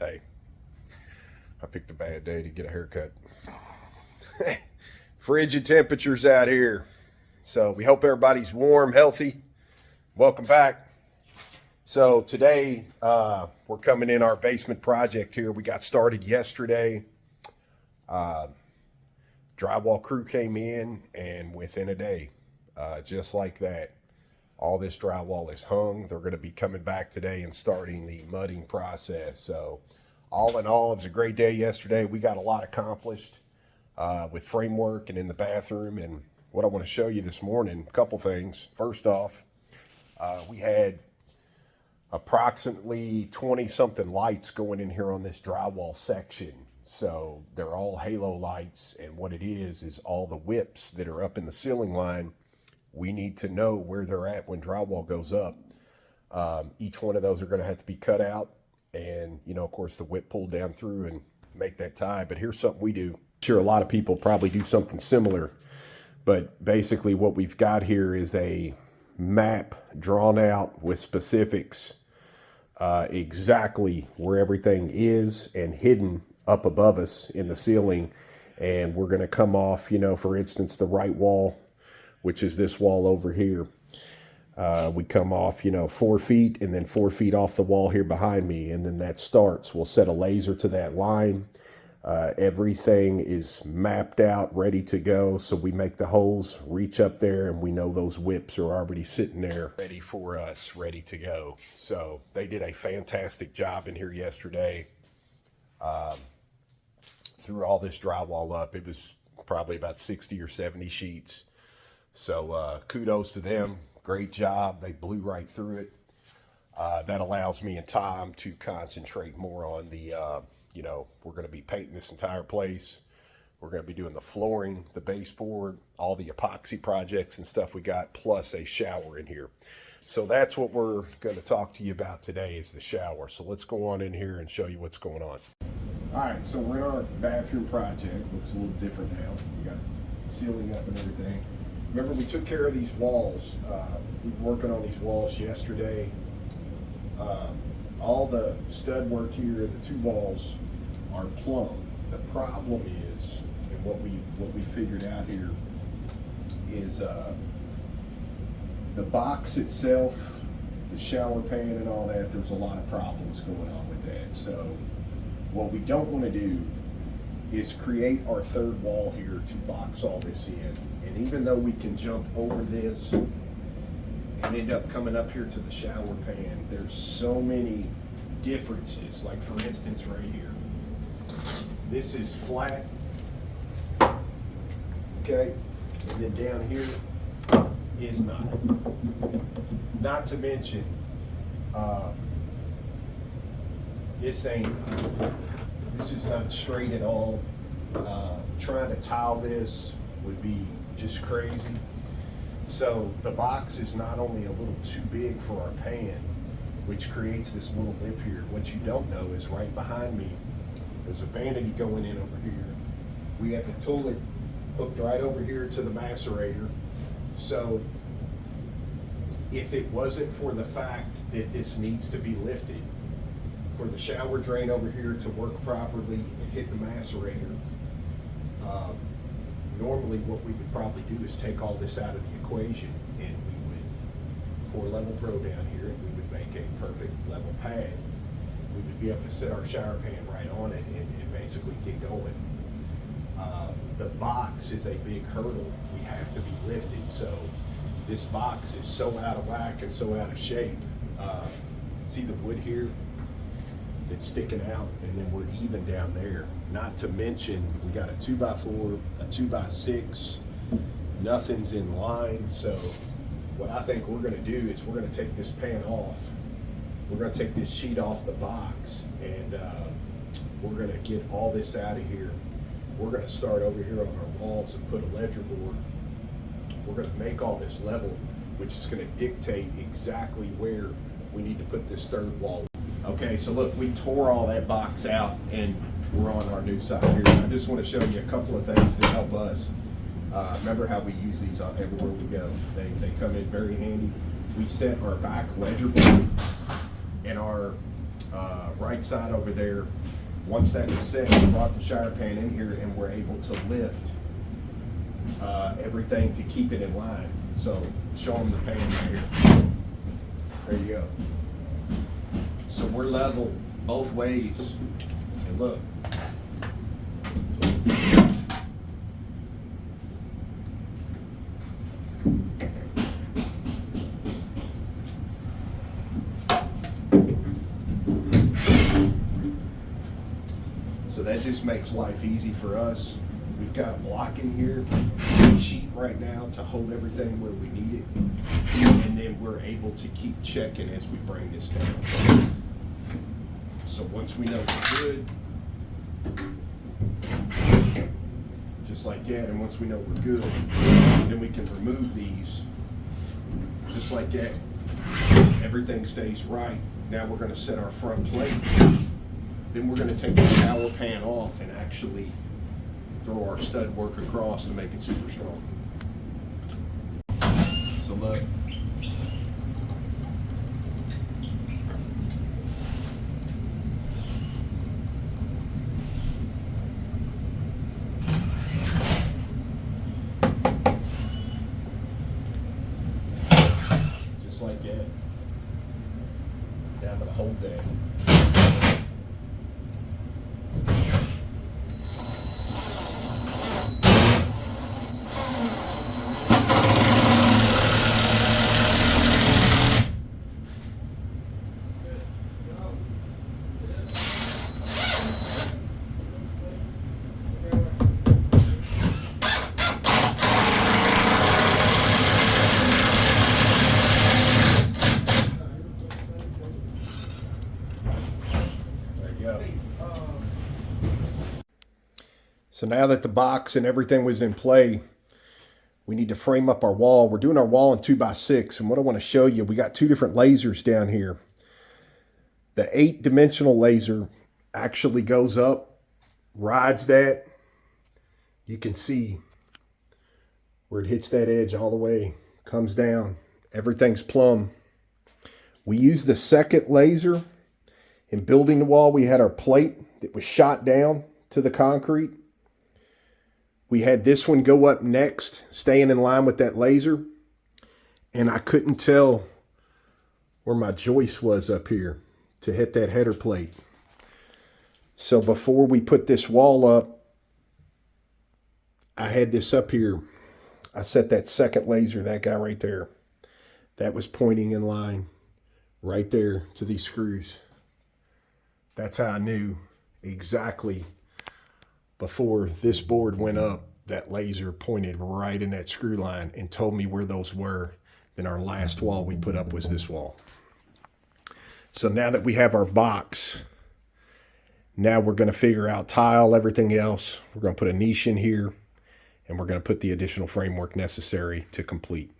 Hey, I picked a bad day to get a haircut. Frigid temperatures out here. So we hope everybody's warm, healthy. Welcome back. So today we're coming in our basement project here. We got started yesterday. Drywall crew came in, and within a day, just like that, all this drywall is hung. They're going to be coming back today and starting the mudding process. So all in all, it was a great day yesterday. We got a lot accomplished with framework and in the bathroom. And what I want to show you this morning, a couple things. First off, we had approximately 20 something lights going in here on this drywall section. So they're all halo lights, and what it is all the whips that are up in the ceiling line. We need to know where they're at when drywall goes up. Each one of those are going to have to be cut out, and of course the whip pulled down through and make that tie. But here's something we do. I'm sure a lot of people probably do something similar, but basically what we've got here is a map drawn out with specifics, exactly where everything is and hidden up above us in the ceiling. And we're going to come off, for instance, the right wall, which is this wall over here. We come off, 4 feet and then 4 feet off the wall here behind me. And then that starts. We'll set a laser to that line. Everything is mapped out, ready to go. So we make the holes, reach up there, and we know those whips are already sitting there ready for us, ready to go. So they did a fantastic job in here yesterday. Threw all this drywall up. It was probably about 60 or 70 sheets. So kudos to them. Great job. They blew right through it. That allows me and Tom to concentrate more on the, we're going to be painting this entire place. We're going to be doing the flooring, the baseboard, all the epoxy projects and stuff we got, plus a shower in here. So that's what we're going to talk to you about today, is the shower. So let's go on in here and show you what's going on. All right, so we're in our bathroom project. Looks a little different now. We got ceiling up and everything. Remember, we took care of these walls. We were working on these walls yesterday. All the stud work here, the 2 walls are plumb. The problem is, and what we figured out here is the box itself, the shower pan and all that, there's a lot of problems going on with that. So what we don't want to do is create our 3rd wall here to box all this in. And even though we can jump over this and end up coming up here to the shower pan, there's so many differences. Like for instance right here, this is flat, okay, and then down here is not. Not to mention, this is not straight at all. Trying to tile this would be just crazy. So the box is not only a little too big for our pan, which creates this little lip here. What you don't know is right behind me, there's a vanity going in over here. We have the toilet hooked right over here to the macerator. So if it wasn't for the fact that this needs to be lifted, for the shower drain over here to work properly and hit the macerator, normally what we would probably do is take all this out of the equation, and we would pour Level Pro down here, and we would make a perfect level pad. We would be able to set our shower pan right on it and basically get going. The box is a big hurdle. We have to be lifted. So this box is so out of whack and so out of shape. See the wood here? It's sticking out, and then we're even down there. Not to mention, we got a 2x4, a 2x6, nothing's in line. So what I think we're gonna do is we're gonna take this pan off. We're gonna take this sheet off the box, and we're gonna get all this out of here. We're gonna start over here on our walls and put a ledger board. We're gonna make all this level, which is gonna dictate exactly where we need to put this 3rd wall. Okay, so look, we tore all that box out and we're on our new side here. I just want to show you a couple of things that help us. Remember how we use these everywhere we go. They come in very handy. We set our back ledger board and our right side over there. Once that is set, we brought the shower pan in here and we're able to lift everything to keep it in line. So show them the pan right here. There you go. So we're level both ways. And look. So that just makes life easy for us. We've got a block in here, sheet right now to hold everything where we need it. And then we're able to keep checking as we bring this down. So once we know we're good, just like that, and once we know we're good, then we can remove these, just like that. Everything stays right. Now we're gonna set our front plate. Then we're gonna take the shower pan off and actually throw our stud work across to make it super strong. So look. Just like that. Now I'm gonna hold that. So now that the box and everything was in play, we need to frame up our wall. We're doing our wall in 2x6, and what I want to show you, we got two different lasers down here. The 8-dimensional laser actually goes up, rides that. You can see where it hits that edge all the way, comes down. Everything's plumb. We use the second laser in building the wall. We had our plate that was shot down to the concrete. We had this one go up next, staying in line with that laser. And I couldn't tell where my joist was up here to hit that header plate. So before we put this wall up, I had this up here. I set that second laser, that guy right there. That was pointing in line right there to these screws. That's how I knew exactly. Before this board went up, that laser pointed right in that screw line and told me where those were. Then our last wall we put up was this wall. So now that we have our box, now we're going to figure out tile, everything else. We're going to put a niche in here, and we're going to put the additional framework necessary to complete.